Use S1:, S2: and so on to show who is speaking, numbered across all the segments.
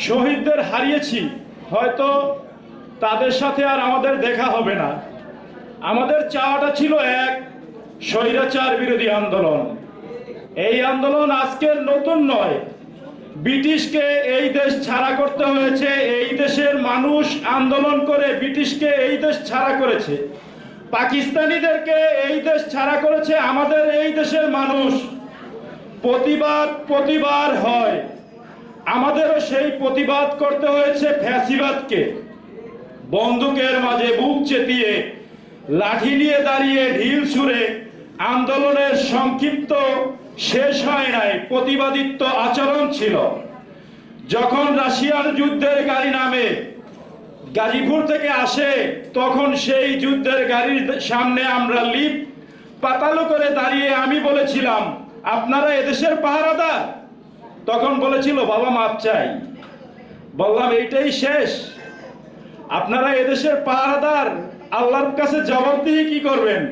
S1: শহীদদের হারিয়েছি, হয়তো তাদের সাথে আর আমাদের দেখা হবে না। আমাদের চাওয়াটা ছিল এক, স্বৈরাচার বিরোধী আন্দোলন। এই আন্দোলন আজকের নতুন নয়, ব্রিটিশকে এই দেশ ছাড়া করতে হয়েছে। এই দেশের মানুষ আন্দোলন করে ব্রিটিশকে এই দেশ ছাড়া করেছে, পাকিস্তানিদেরকে এই দেশ ছাড়া করেছে আমাদের এই দেশের মানুষ। প্রতিবাদ প্রতিবার হয়, আমাদেরও সেই প্রতিবাদ করতে হয়েছে ফ্যাসিবাদকে। বন্দুকের মাঝে বুক চেতিয়ে, লাঠি নিয়ে দাঁড়িয়ে ঢিল ছুঁড়ে আন্দোলনের সংক্ষিপ্ত শেষ হয় নাই, প্রতিবাদিত্ব আচরণ ছিল। যখন রাশিয়ার যুদ্ধের গাড়ি নামে গাজীপুর থেকে আসে, তখন সেই যুদ্ধের গাড়ির সামনে আমরা লিফট পাতালো করে দাঁড়িয়ে আমি বলেছিলাম, আপনারা এদেশের পাহারাদার? তখন বলেছিল, বাবা মাপ চাই। বললাম, এইটাই শেষ? আপনারা এদেশের পাহারাদার, আল্লাহর কাছে জবাবদিহি কি করবেন?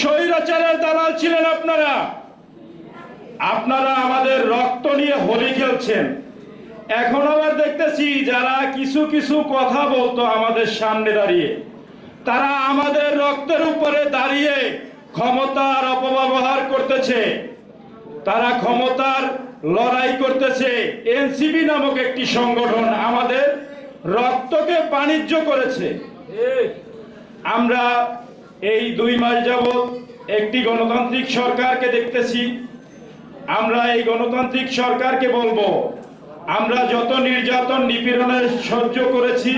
S1: স্বৈরাচারের দালাল ছিলেন আপনারা। আপনারা আমাদের রক্ত নিয়ে হোলি খেলছেন। এখন আবার দেখতেছি যারা কিছু কিছু কথা বলতো আমাদের সামনে দাঁড়িয়ে, তারা আমাদের রক্তের উপরে দাঁড়িয়ে ক্ষমতার অপব্যবহার করতেছে। তারা ক্ষমতার লড়াই করতেছে। এনসিপি নামক একটি সংগঠন আমাদের রক্তকে বাণিজ্য করেছে। আমরা এই 2 মাস যাবৎ একটি গণতান্ত্রিক সরকারকে দেখতেছি। আমরা এই গণতান্ত্রিক সরকারকে বলবো, আমরা যত নির্যাতন নিপীড়নের সহ্য করেছি,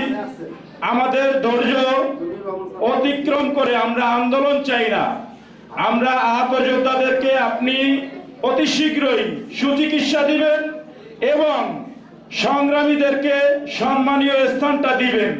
S1: আমাদের ধৈর্য অতিক্রম করে আমরা আন্দোলন চাই না। আমরা আহত যোদ্ধাদেরকে আপনি অতি শীঘ্রই সুচিকিৎসা দিবেন এবং সংগ্রামীদেরকে সম্মানীয় স্থানটা দিবেন।